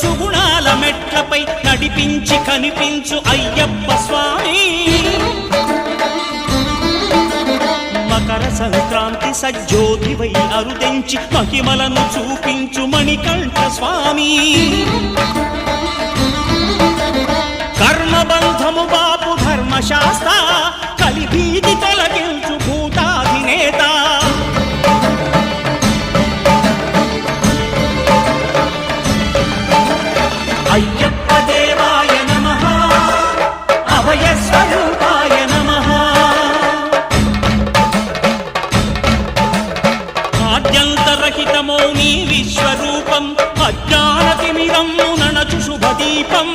సుగుణాల మెట్లపై నడిపించి కనిపించు అయ్యప్ప స్వామి మకర సంక్రాంతి సజ్జోతివై అరుదెంచి మహిమలను చూపించు మణికంఠ స్వామి కర్మబంధము బాపు ధర్మశాస్త్ర కలిభీతి తొలగించు భూతాధినేత అయ్యప్ప దేవాయ నమః అభయ స్వరూపాయ నమః ఆద్యంతరహితమో నీ విశ్వరూపం అజ్ఞానతిమిరము నణచు శుభదీపం